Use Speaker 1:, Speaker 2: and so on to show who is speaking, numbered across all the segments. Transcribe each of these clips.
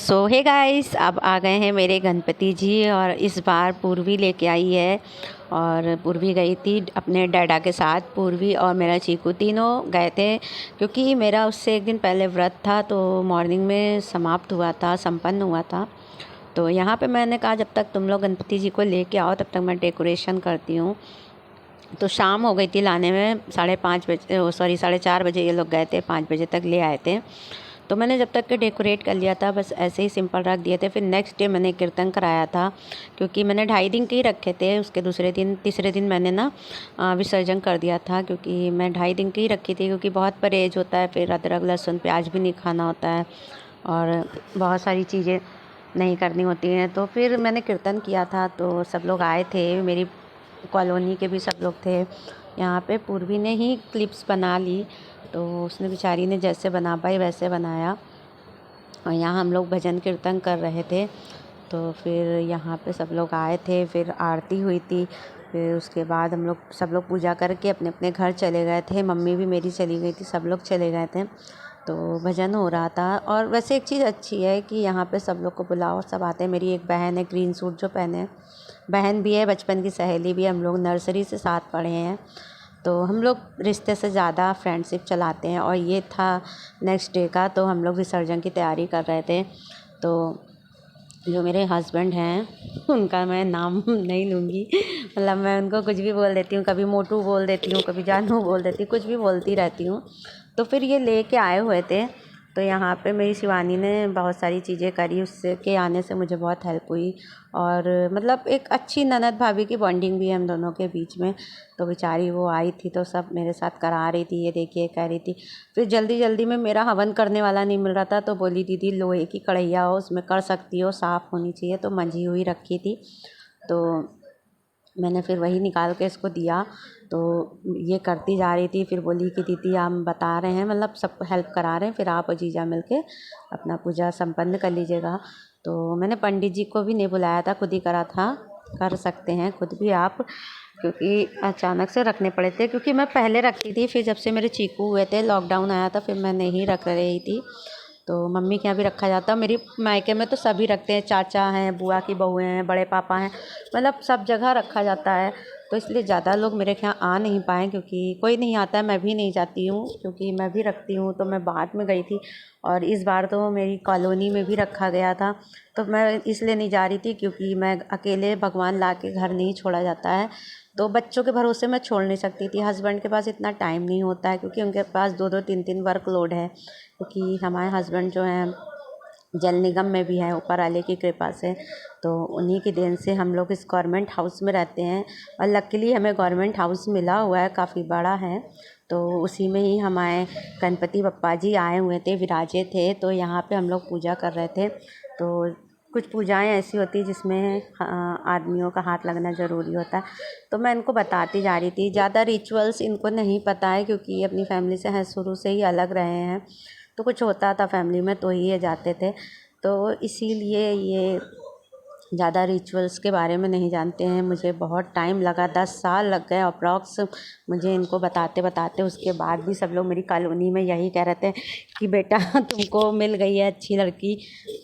Speaker 1: सो hey guys, अब आ गए हैं मेरे गणपति जी। और इस बार पूर्वी लेके आई है। और पूर्वी गई थी अपने डैडा के साथ। पूर्वी और मेरा चीकू तीनों गए थे, क्योंकि मेरा उससे एक दिन पहले व्रत था, तो मॉर्निंग में समाप्त हुआ था, संपन्न हुआ था। तो यहाँ पे मैंने कहा जब तक तुम लोग गणपति जी को लेके आओ तब तक मैं डेकोरेशन करती हूँ। तो शाम हो गई थी लाने में, 5:30 बजे, सॉरी 4:30 बजे ये लोग गए थे, 5 बजे तक ले आए थे। तो मैंने जब तक के डेकोरेट कर लिया था, बस ऐसे ही सिंपल रख दिए थे। फिर नेक्स्ट डे मैंने कीर्तन कराया था, क्योंकि मैंने 2.5 दिन के ही रखे थे। उसके दूसरे दिन तीसरे दिन मैंने ना विसर्जन कर दिया था, क्योंकि मैं 2.5 दिन की ही रखी थी, क्योंकि बहुत परहेज होता है। फिर अदरक लहसुन प्याज भी नहीं खाना होता है, और बहुत सारी चीज़ें नहीं करनी होती हैं। तो फिर मैंने कीर्तन किया था, तो सब लोग आए थे, मेरी कॉलोनी के भी सब लोग थे। यहाँ पे पूर्वी ने ही क्लिप्स बना ली, तो उसने बेचारी ने जैसे बना पाई वैसे बनाया। और यहाँ हम लोग भजन कीर्तन कर रहे थे, तो फिर यहाँ पे सब लोग आए थे। फिर आरती हुई थी। फिर उसके बाद हम लोग सब लोग पूजा करके अपने अपने घर चले गए थे। मम्मी भी मेरी चली गई थी, सब लोग चले गए थे। तो भजन हो रहा था। और वैसे एक चीज़ अच्छी है कि यहाँ पे सब लोग को बुलाओ, सब आते हैं। मेरी एक बहन है ग्रीन सूट जो पहने है, बहन भी है, बचपन की सहेली भी है। हम लोग नर्सरी से साथ पढ़े हैं, तो हम लोग रिश्ते से ज़्यादा फ्रेंडशिप चलाते हैं। और ये था नेक्स्ट डे का, तो हम लोग विसर्जन की तैयारी कर रहे थे। तो जो मेरे हस्बैंड हैं उनका मैं नाम नहीं लूँगी, मतलब मैं उनको कुछ भी बोल देती हूँ, कभी मोटू बोल देती हूँ, कभी जानू बोल देती हूँ, कुछ भी बोलती रहती हूँ। तो फिर ये लेके आए हुए थे। तो यहाँ पे मेरी शिवानी ने बहुत सारी चीज़ें करी, उससे के आने से मुझे बहुत हेल्प हुई। और मतलब एक अच्छी ननद भाभी की बॉन्डिंग भी है हम दोनों के बीच में। तो बेचारी वो आई थी, तो सब मेरे साथ करा रही थी, ये देखिए कह रही थी। फिर जल्दी जल्दी में मेरा हवन करने वाला नहीं मिल रहा था, तो बोली दीदी लोहे की कढ़ैया हो, उसमें कर सकती हो, साफ़ होनी चाहिए। तो मंजी हुई रखी थी, तो मैंने फिर वही निकाल के इसको दिया। तो ये करती जा रही थी। फिर बोली कि दीदी हम बता रहे हैं, मतलब सबको हेल्प करा रहे हैं, फिर आप और जीजा मिल के अपना पूजा संपन्न कर लीजिएगा। तो मैंने पंडित जी को भी नहीं बुलाया था, खुद ही करा था। कर सकते हैं खुद भी आप, क्योंकि अचानक से रखने पड़े थे। क्योंकि मैं पहले रखती थी, फिर जब से मेरे चीकू हुए थे, लॉकडाउन आया था, फिर मैं नहीं रख रही थी। तो मम्मी के यहाँ भी रखा जाता है, मेरी मायके में तो सभी रखते हैं, चाचा हैं, बुआ की बहुएँ हैं, बड़े पापा हैं, मतलब सब जगह रखा जाता है। तो इसलिए ज़्यादा लोग मेरे यहाँ आ नहीं पाए, क्योंकि कोई नहीं आता है, मैं भी नहीं जाती हूँ, क्योंकि मैं भी रखती हूँ। तो मैं बाद में गई थी, और इस बार तो मेरी कॉलोनी में भी रखा गया था। तो मैं इसलिए नहीं जा रही थी, क्योंकि मैं अकेले भगवान ला के घर नहीं छोड़ा जाता है। तो बच्चों के भरोसे मैं छोड़ नहीं सकती थी। हस्बैंड के पास इतना टाइम नहीं होता है, क्योंकि उनके पास 2-2 3-3 वर्कलोड है। क्योंकि हमारे हस्बैंड जो हैं जल निगम में भी हैं, ऊपर वाले की कृपा से। तो उन्हीं की देन से हम लोग इस गवर्नमेंट हाउस में रहते हैं। और लकीली हमें गवर्नमेंट हाउस मिला हुआ है, काफ़ी बड़ा है। तो उसी में ही हमारे गणपति बप्पा जी आए हुए थे, विराजे थे। तो यहाँ पे हम लोग पूजा कर रहे थे। तो कुछ पूजाएं ऐसी होती है जिसमें आदमियों का हाथ लगना ज़रूरी होता है। तो मैं इनको बताती जा रही थी। ज़्यादा रिचुअल्स इनको नहीं पता है, क्योंकि ये अपनी फैमिली से हैं, शुरू से ही अलग रहे हैं। तो कुछ होता था फैमिली में तो ही ये जाते थे। तो इसीलिए ये ज़्यादा रिचुअल्स के बारे में नहीं जानते हैं। मुझे बहुत टाइम लगा, 10 साल लग गए अप्रॉक्स मुझे इनको बताते बताते। उसके बाद भी सब लोग मेरी कॉलोनी में यही कह रहे थे कि बेटा तुमको मिल गई है अच्छी लड़की,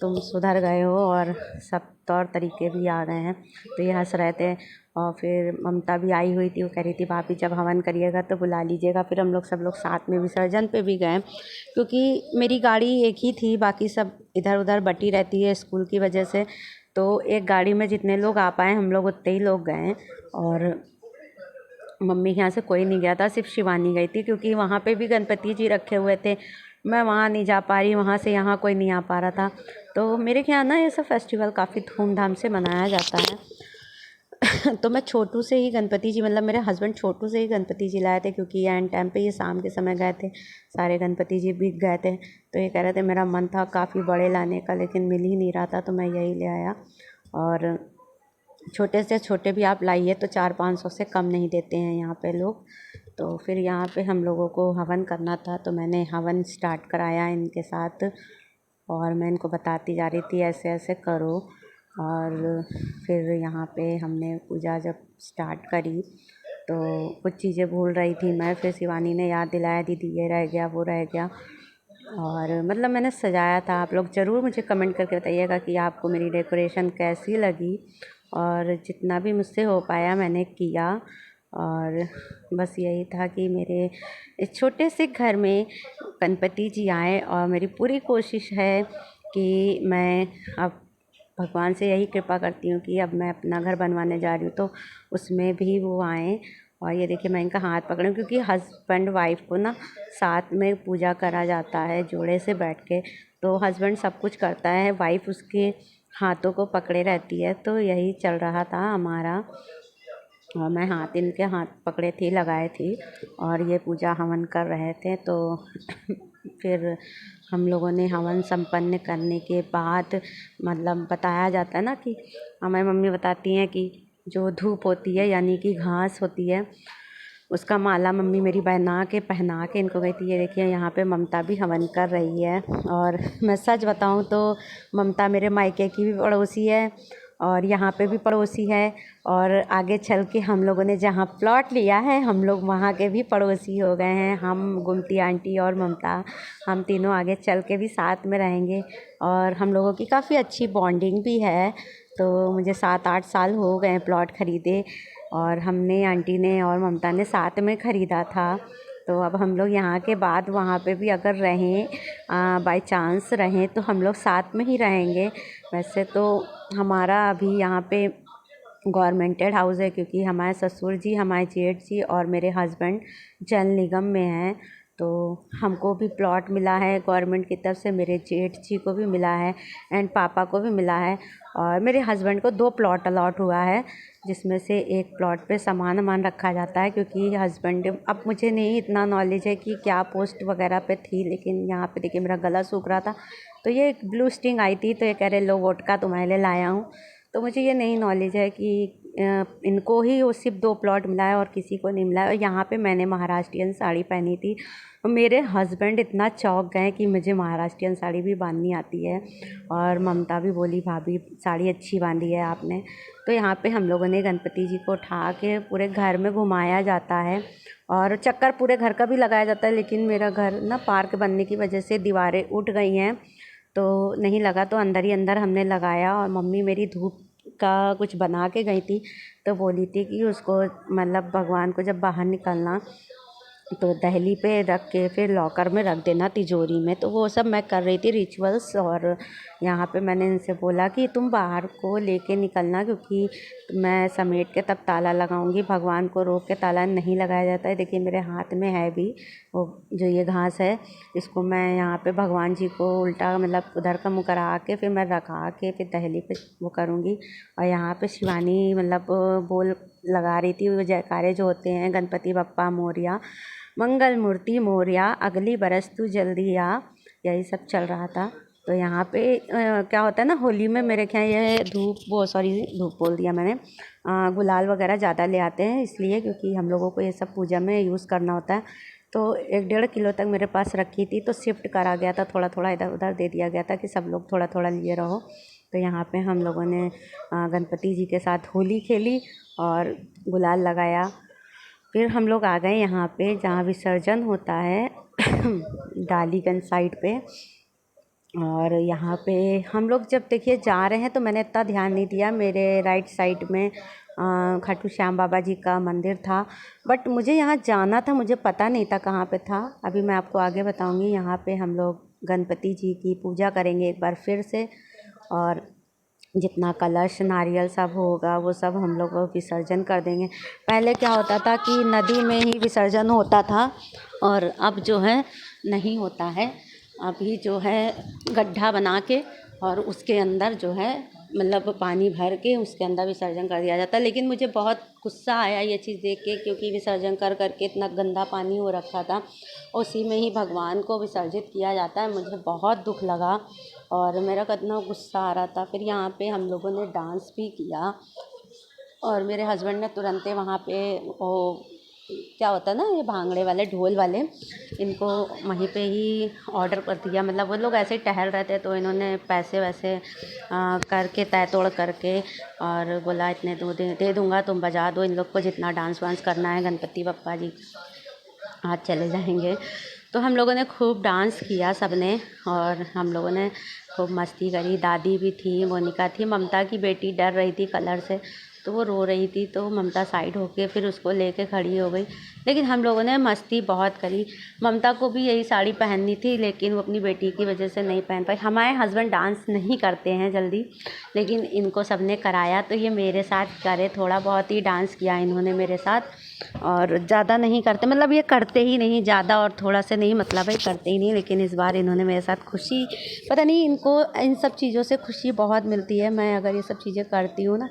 Speaker 1: तुम सुधर गए हो, और सब तौर तरीके भी आ गए हैं। तो ये हंस रहे थे। और फिर ममता भी आई हुई थी, वो कह रही थी भाभी जब हवन करिएगा तो बुला लीजिएगा। फिर हम लोग सब लोग साथ में विसर्जन पे भी गए, क्योंकि मेरी गाड़ी एक ही थी, बाकी सब इधर उधर बटी रहती है स्कूल की वजह से। तो एक गाड़ी में जितने लोग आ पाए हम लोग उतने ही लोग गए। और मम्मी के यहाँ से कोई नहीं गया था, सिर्फ शिवानी गई थी, क्योंकि वहाँ पे भी गणपति जी रखे हुए थे। मैं वहाँ नहीं जा पा रही, वहाँ से यहाँ कोई नहीं आ पा रहा था। तो मेरे यहाँ ना ये सब फेस्टिवल काफ़ी धूमधाम से मनाया जाता है। तो मैं छोटू से ही गणपति जी, मतलब मेरे हस्बैंड छोटू से ही गणपति जी लाए थे, क्योंकि एंड टाइम पे ये शाम के समय गए थे, सारे गणपति जी बिक गए थे। तो ये कह रहे थे मेरा मन था काफ़ी बड़े लाने का, लेकिन मिल ही नहीं रहा था, तो मैं यही ले आया। और छोटे से छोटे भी आप लाइए तो 400-500 से कम नहीं देते हैं यहाँ पे लोग। तो फिर यहाँ पे हम लोगों को हवन करना था, तो मैंने हवन स्टार्ट कराया इनके साथ। और मैं इनको बताती जा रही थी ऐसे ऐसे करो। और फिर यहाँ पे हमने पूजा जब स्टार्ट करी, तो कुछ चीज़ें भूल रही थी मैं, फिर शिवानी ने याद दिलाया दीदी ये रह गया वो रह गया। और मतलब मैंने सजाया था। आप लोग ज़रूर मुझे कमेंट करके बताइएगा कि आपको मेरी डेकोरेशन कैसी लगी, और जितना भी मुझसे हो पाया मैंने किया। और बस यही था कि मेरे इस छोटे से घर में गणपति जी आए, और मेरी पूरी कोशिश है कि मैं अब भगवान से यही कृपा करती हूँ कि अब मैं अपना घर बनवाने जा रही हूँ तो उसमें भी वो आएँ। और ये देखिए मैं इनका हाथ पकड़ी हूँ, क्योंकि हस्बैंड वाइफ को ना साथ में पूजा करा जाता है जोड़े से बैठ के। तो हस्बैंड सब कुछ करता है, वाइफ उसके हाथों को पकड़े रहती है। तो यही चल रहा था हमारा, और मैं इनके हाथ पकड़े थी, लगाए थी, और ये पूजा हवन कर रहे थे। तो फिर हम लोगों ने हवन संपन्न करने के बाद, मतलब बताया जाता है ना कि हमारी मम्मी बताती हैं कि जो धूप होती है यानी कि घास होती है, उसका माला मम्मी मेरी बना के पहना के इनको गई थी। ये देखिए यहाँ पे ममता भी हवन कर रही है। और मैं सच बताऊँ तो ममता मेरे मायके की भी पड़ोसी है, और यहाँ पे भी पड़ोसी है, और आगे चल के हम लोगों ने जहाँ प्लॉट लिया है हम लोग वहाँ के भी पड़ोसी हो गए हैं। हम गुमती आंटी और ममता, हम तीनों आगे चल के भी साथ में रहेंगे, और हम लोगों की काफ़ी अच्छी बॉन्डिंग भी है। तो मुझे 7-8 साल हो गए हैं प्लॉट ख़रीदे, और हमने, आंटी ने और ममता ने साथ में ख़रीदा था। तो अब हम लोग यहाँ के बाद वहाँ पे भी अगर रहें, बाय चांस रहें, तो हम लोग साथ में ही रहेंगे। वैसे तो हमारा अभी यहाँ पे गवर्नमेंटेड हाउस है, क्योंकि हमारे ससुर जी, हमारे जेठ जी और मेरे हस्बैंड जल निगम में हैं। तो हमको भी प्लॉट मिला है गवर्नमेंट की तरफ से, मेरे जेठ जी को भी मिला है, एंड पापा को भी मिला है, और मेरे हस्बैंड को 2 प्लॉट अलॉट हुआ है, जिसमें से एक प्लॉट पे सामान वामान रखा जाता है। क्योंकि हस्बैंड, अब मुझे नहीं इतना नॉलेज है कि क्या पोस्ट वगैरह पे थी, लेकिन यहाँ पे देखिए मेरा गला सूख रहा था, तो ये एक ब्लू स्टिंग आई थी, तो ये कह रहे लो वोडका तुम्हारे लिए लाया हूँ। तो मुझे ये नहीं नॉलेज है कि इनको ही वो सिर्फ 2 प्लॉट मिला है और किसी को नहीं मिला है। और यहाँ पे मैंने महाराष्ट्रियन साड़ी पहनी थी, और मेरे हस्बैंड इतना चौंक गए कि मुझे महाराष्ट्रियन साड़ी भी बांधनी आती है। और ममता भी बोली भाभी साड़ी अच्छी बांधी है आपने। तो यहाँ पे हम लोगों ने गणपति जी को उठा के पूरे घर में घुमाया जाता है, और चक्कर पूरे घर का भी लगाया जाता है। लेकिन मेरा घर ना पार्क बनने की वजह से दीवारें उठ गई हैं, तो नहीं लगा, तो अंदर ही अंदर हमने लगाया। और मम्मी मेरी धूप का कुछ बना के गई थी, तो बोली थी कि उसको, मतलब भगवान को जब बाहर निकलना तो दहली पे रख के फिर लॉकर में रख देना, तिजोरी में। तो वो सब मैं कर रही थी रिचुअल्स। और यहाँ पे मैंने इनसे बोला कि तुम बाहर को लेके निकलना, क्योंकि मैं समेट के तब ताला लगाऊंगी, भगवान को रोक के ताला नहीं लगाया जाता है। देखिए मेरे हाथ में है भी वो जो ये घास है, इसको मैं यहाँ पे भगवान जी को उल्टा, मतलब उधर का मुँह करा के फिर मैं रखा के फिर दहली पे वो करूँगी। और यहाँ पे शिवानी मतलब बोल लगा रही थी, वो जयकारे जो होते हैं, गणपति बप्पा मोरया, मंगल मूर्ति मोरया, अगली बरस तू जल्दी आ, यही सब चल रहा था। तो यहाँ पे क्या होता है ना, होली में मेरे ख्याल ये धूप बोल दिया मैंने, गुलाल वगैरह ज़्यादा ले आते हैं, इसलिए क्योंकि हम लोगों को ये सब पूजा में यूज़ करना होता है। तो 1-1.5 किलो तक मेरे पास रखी थी, तो शिफ्ट करा गया था, थोड़ा थोड़ा इधर उधर दे दिया गया था कि सब लोग थोड़ा थोड़ा लिए रहो। तो यहाँ पे हम लोगों ने गणपति जी के साथ होली खेली और गुलाल लगाया। फिर हम लोग आ गए यहाँ पे जहाँ विसर्जन होता है डालीगंज साइड पे। और यहाँ पे हम लोग जब देखिए जा रहे हैं तो मैंने इतना ध्यान नहीं दिया, मेरे राइट साइड में खाटू श्याम बाबा जी का मंदिर था, बट मुझे यहाँ जाना था, मुझे पता नहीं था कहाँ पे था। अभी मैं आपको आगे बताऊँगी। यहाँ पे हम लोग गणपति जी की पूजा करेंगे एक बार फिर से, और जितना कलश नारियल सब होगा वो सब हम लोग विसर्जन कर देंगे। पहले क्या होता था कि नदी में ही विसर्जन होता था, और अब जो है नहीं होता है। अभी जो है गड्ढा बना के और उसके अंदर जो है मतलब पानी भर के उसके अंदर विसर्जन कर दिया जाता है। लेकिन मुझे बहुत गुस्सा आया ये चीज़ देख के, क्योंकि विसर्जन कर करके इतना गंदा पानी हो रखा था, उसी में ही भगवान को विसर्जित किया जाता है। मुझे बहुत दुख लगा और मेरा कितना गुस्सा आ रहा था। फिर यहाँ पे हम लोगों ने डांस भी किया, और मेरे हस्बैंड ने तुरंत वहाँ पे वो क्या होता है ना, ये भांगड़े वाले, ढोल वाले, इनको वहीं पे ही ऑर्डर कर दिया। मतलब वो लोग ऐसे ही टहल रहे थे, तो इन्होंने पैसे वैसे करके तय तोड़ करके और बोला इतने दे दूँगा, तुम बजा दो इन लोग को, जितना डांस वांस करना है गणपति बप्पा जी आज चले जाएंगे। तो हम लोगों ने खूब डांस किया सबने, और हम लोगों ने खूब मस्ती करी। दादी भी थी, मोनिका थी, ममता की बेटी डर रही थी कलर से, तो वो रो रही थी, तो ममता साइड होके फिर उसको लेके खड़ी हो गई। लेकिन हम लोगों ने मस्ती बहुत करी। ममता को भी यही साड़ी पहननी थी, लेकिन वो अपनी बेटी की वजह से नहीं पहन पाई। हमारे हस्बैंड डांस नहीं करते हैं जल्दी, लेकिन इनको सबने कराया, तो ये मेरे साथ करे। थोड़ा बहुत ही डांस किया इन्होंने मेरे साथ, और ज़्यादा नहीं करते, मतलब ये करते ही नहीं ज़्यादा, और थोड़ा से नहीं मतलब है, करते ही नहीं। लेकिन इस बार इन्होंने मेरे साथ खुशी, पता नहीं इनको इन सब चीज़ों से खुशी बहुत मिलती है। मैं अगर ये सब चीज़ें करती हूँ ना,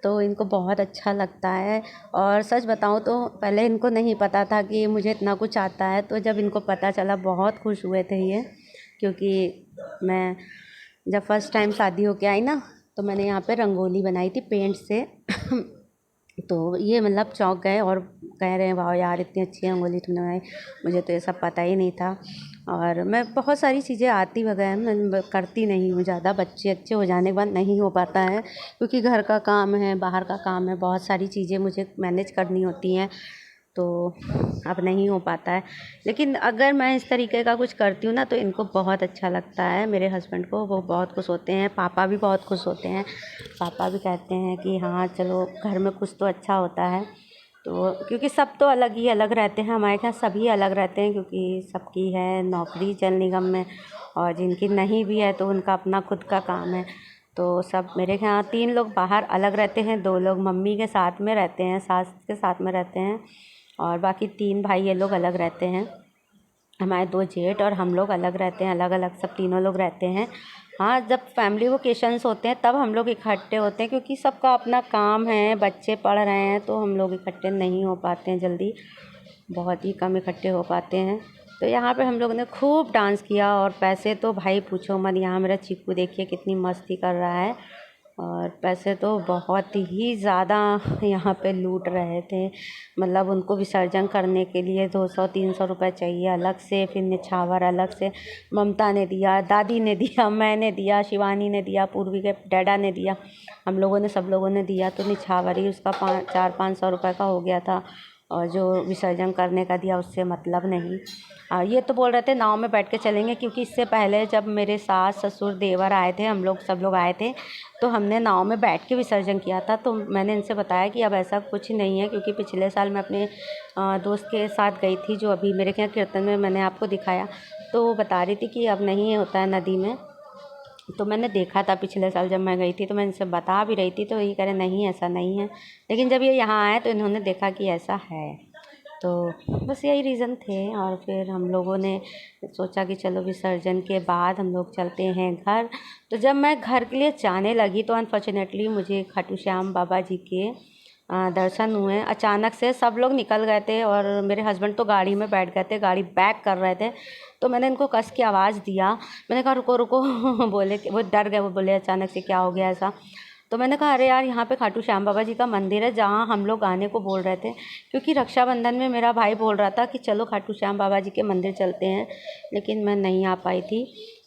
Speaker 1: तो इनको बहुत अच्छा लगता है। और सच बताऊँ तो पहले इनको नहीं पता था कि मुझे इतना कुछ आता है, तो जब इनको पता चला बहुत खुश हुए थे ये। क्योंकि मैं जब फर्स्ट टाइम शादी होके आई ना, तो मैंने यहाँ पे रंगोली बनाई थी पेंट से तो ये मतलब चौंक गए और कह रहे हैं वाह यार इतनी अच्छी रंगोली तुमने बनाई, मुझे तो ये सब पता ही नहीं था। और मैं बहुत सारी चीज़ें आती वगैरह, मैं करती नहीं हूँ ज़्यादा। बच्चे अच्छे हो जाने के बाद नहीं हो पाता है, क्योंकि घर का काम है, बाहर का काम है, बहुत सारी चीज़ें मुझे मैनेज करनी होती हैं, तो अब नहीं हो पाता है। लेकिन अगर मैं इस तरीके का कुछ करती हूँ ना, तो इनको बहुत अच्छा लगता है। मेरे हस्बैंड को वो बहुत खुश होते हैं, पापा भी बहुत खुश होते हैं। पापा भी कहते हैं कि हाँ चलो घर में कुछ तो अच्छा होता है। तो क्योंकि सब तो अलग ही अलग रहते हैं, हमारे यहाँ सभी अलग रहते हैं, क्योंकि सबकी है नौकरी जल निगम में, और जिनकी नहीं भी है तो उनका अपना खुद का काम है। तो सब मेरे यहाँ 3 लोग बाहर अलग रहते हैं, 2 लोग मम्मी के साथ में रहते हैं, सास के साथ में रहते हैं, और बाकी 3 भाई ये लोग अलग रहते हैं। हमारे 2 जेठ और हम लोग अलग रहते हैं, अलग अलग सब तीनों लोग रहते हैं। हाँ, जब फैमिली वोकेशंस होते हैं तब हम लोग इकट्ठे होते हैं, क्योंकि सबका अपना काम है, बच्चे पढ़ रहे हैं, तो हम लोग इकट्ठे नहीं हो पाते हैं जल्दी, बहुत ही कम इकट्ठे हो पाते हैं। तो यहाँ पे हम लोग ने खूब डांस किया, और पैसे तो भाई पूछो मत। यहाँ मेरा चीकू देखिए कितनी मस्ती कर रहा है, और पैसे तो बहुत ही ज़्यादा यहाँ पे लूट रहे थे। मतलब उनको विसर्जन करने के लिए 200-300 रुपये चाहिए अलग से, फिर निछावर अलग से। ममता ने दिया, दादी ने दिया, मैंने दिया, शिवानी ने दिया, पूर्वी के डैडा ने दिया, हम लोगों ने, सब लोगों ने दिया। तो निछावर ही उसका 400-500 रुपये का हो गया था, और जो विसर्जन करने का दिया उससे मतलब नहीं। ये तो बोल रहे थे नाव में बैठ के चलेंगे, क्योंकि इससे पहले जब मेरे सास ससुर देवर आए थे, हम लोग सब लोग आए थे, तो हमने नाव में बैठ के विसर्जन किया था। तो मैंने इनसे बताया कि अब ऐसा कुछ नहीं है, क्योंकि पिछले साल मैं अपने दोस्त के साथ गई थी, जो अभी मेरे यहाँ कीर्तन में मैंने आपको दिखाया, तो वो बता रही थी कि अब नहीं होता है नदी में। तो मैंने देखा था पिछले साल जब मैं गई थी, तो मैं इनसे बता भी रही थी, तो ये कह रहे नहीं ऐसा नहीं है। लेकिन जब ये यहाँ आए तो इन्होंने देखा कि ऐसा है। तो बस यही रीज़न थे, और फिर हम लोगों ने सोचा कि चलो विसर्जन के बाद हम लोग चलते हैं घर। तो जब मैं घर के लिए जाने लगी, तो अनफॉर्चुनेटली मुझे खाटू श्याम बाबा जी के दर्शन हुए। अचानक से सब लोग निकल गए थे, और मेरे हस्बैंड तो गाड़ी में बैठ गए थे, गाड़ी बैक कर रहे थे। तो मैंने इनको कस के आवाज़ दिया, मैंने कहा रुको रुको बोले कि वो डर गए, वो बोले अचानक से क्या हो गया ऐसा। तो मैंने कहा अरे यार यहाँ पे खाटू श्याम बाबा जी का मंदिर है, जहाँ हम लोग आने को बोल रहे थे। क्योंकि रक्षाबंधन में मेरा भाई बोल रहा था कि चलो खाटू श्याम बाबा जी के मंदिर चलते हैं, लेकिन मैं नहीं आ पाई थी।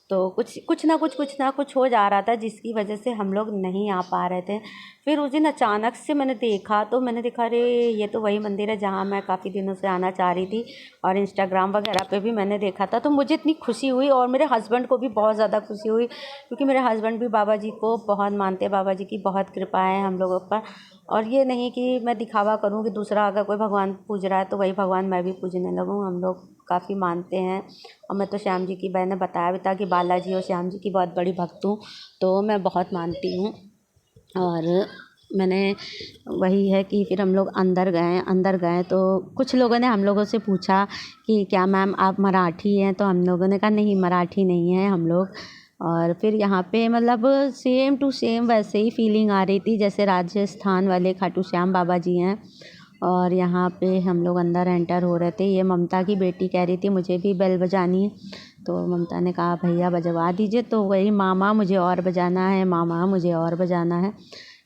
Speaker 1: तो कुछ ना कुछ हो जा रहा था, जिसकी वजह से हम लोग नहीं आ पा रहे थे। फिर उस दिन अचानक से मैंने देखा, तो मैंने देखा अरे ये तो वही मंदिर है जहाँ मैं काफ़ी दिनों से आना चाह रही थी, और इंस्टाग्राम वगैरह पे भी मैंने देखा था। तो मुझे इतनी खुशी हुई, और मेरे हस्बैंड को भी बहुत ज़्यादा खुशी हुई, क्योंकि मेरे हस्बैंड भी बाबा जी को बहुत मानते हैं, बाबा जी की बहुत कृपा है हम लोगों पर। और ये नहीं कि मैं दिखावा करूँ कि दूसरा अगर कोई भगवान पूज रहा है तो वही भगवान मैं भी पूजने लगूँ। हम लोग काफ़ी मानते हैं, और मैं तो श्याम जी की, मैंने बताया भी था कि बालाजी और श्याम जी की बहुत बड़ी भक्त हूँ, तो मैं बहुत मानती हूँ। और मैंने वही है कि फिर हम लोग अंदर गए तो कुछ लोगों ने हम लोगों से पूछा कि क्या मैम आप मराठी हैं, तो हम लोगों ने कहा नहीं मराठी नहीं है हम लोग। और फिर यहाँ पे मतलब सेम टू सेम वैसे ही फीलिंग आ रही थी जैसे राजस्थान वाले खाटू श्याम बाबा जी हैं। और यहाँ पे हम लोग अंदर एंटर हो रहे थे, ये ममता की बेटी कह रही थी मुझे भी बेल बजानी है, तो ममता ने कहा भैया बजवा दीजिए, तो वही मामा मुझे और बजाना है, मामा मुझे और बजाना है।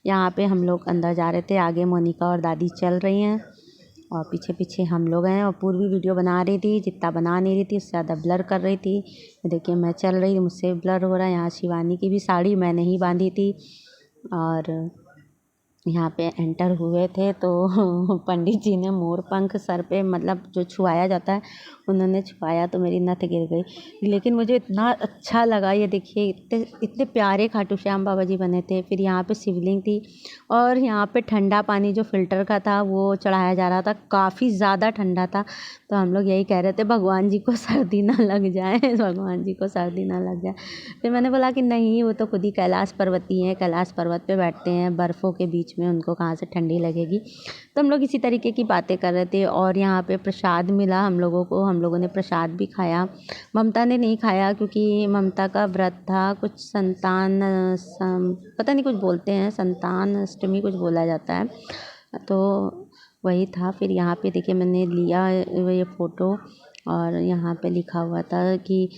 Speaker 1: यहाँ पे हम लोग अंदर जा रहे थे, आगे मोनिका और दादी चल रही हैं, और पीछे पीछे हम लोग हैं। और पूर्वी वीडियो बना रही थी, जितना बना नहीं रही थी उससे ज़्यादा ब्लर कर रही थी। देखिए मैं चल रही, मुझसे ब्लर हो रहा है। यहाँ शिवानी की भी साड़ी मैंने ही बांधी थी, और यहाँ पे एंटर हुए थे तो पंडित जी ने मोर पंख सर पे, मतलब जो छुआया जाता है, उन्होंने छुआया तो मेरी नथ गिर गई। लेकिन मुझे इतना अच्छा लगा, ये देखिए इतने इतने प्यारे खाटू श्याम बाबा जी बने थे। फिर यहाँ पे शिवलिंग थी और यहाँ पे ठंडा पानी जो फ़िल्टर का था वो चढ़ाया जा रहा था, काफ़ी ज़्यादा ठंडा था। तो हम लोग यही कह रहे थे भगवान जी को सर्दी ना लग जाए, भगवान जी को सर्दी ना लग जाए। फिर मैंने बोला कि नहीं, वो तो खुद ही कैलाश पर्वती हैं, कैलाश पर्वत पे बैठते हैं बर्फ़ों के बीच में, उनको कहाँ से ठंडी लगेगी। तो हम लोग इसी तरीके की बातें कर रहे थे और यहाँ पे प्रसाद मिला हम लोगों को, हम लोगों ने प्रसाद भी खाया। ममता ने नहीं खाया क्योंकि ममता का व्रत था, कुछ पता नहीं कुछ बोलते हैं, संतान अष्टमी कुछ बोला जाता है, तो वही था। फिर यहाँ पे देखिए मैंने लिया ये फ़ोटो और यहाँ पे लिखा हुआ था कि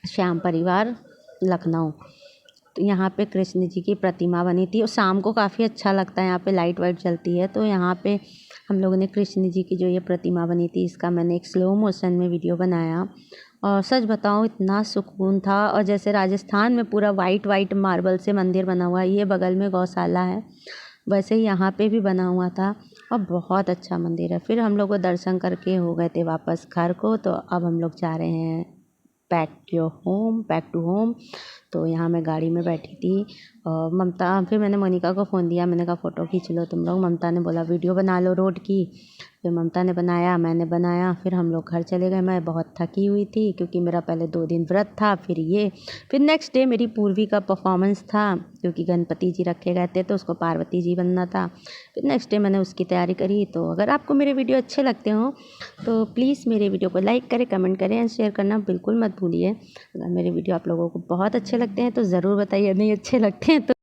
Speaker 1: श्याम परिवार लखनऊ। तो यहाँ पे कृष्ण जी की प्रतिमा बनी थी और शाम को काफ़ी अच्छा लगता है, यहाँ पे लाइट वाइट जलती है। तो यहाँ पे हम लोगों ने कृष्ण जी की जो ये प्रतिमा बनी थी, इसका मैंने एक स्लो मोशन में वीडियो बनाया और सच बताऊँ इतना सुकून था। और जैसे राजस्थान में पूरा वाइट वाइट मार्बल से मंदिर बना हुआ है, ये बगल में गौशाला है, वैसे ही यहाँ पे भी बना हुआ था और बहुत अच्छा मंदिर है। फिर हम लोग को दर्शन करके हो गए थे वापस घर को, तो अब हम लोग जा रहे हैं बैक टू होम। तो यहाँ मैं गाड़ी में बैठी थी और फिर मैंने मोनिका को फ़ोन दिया, मैंने कहा फ़ोटो खींच लो तुम लोग। ममता ने बोला वीडियो बना लो रोड की। फिर ममता ने बनाया, मैंने बनाया, फिर हम लोग घर चले गए। मैं बहुत थकी हुई थी क्योंकि मेरा पहले 2 दिन व्रत था, फिर नेक्स्ट डे मेरी पूर्वी का परफॉर्मेंस था क्योंकि गणपति जी रखे गए थे तो उसको पार्वती जी बनना था। फिर नेक्स्ट डे मैंने उसकी तैयारी करी। तो अगर आपको मेरे वीडियो अच्छे लगते हों तो प्लीज़ मेरे वीडियो को लाइक करें, कमेंट करें एंड शेयर करना बिल्कुल मत भूलिए। अगर मेरे वीडियो आप लोगों को बहुत अच्छे लगते हैं तो ज़रूर बताइए, नहीं अच्छे लगते हैं तो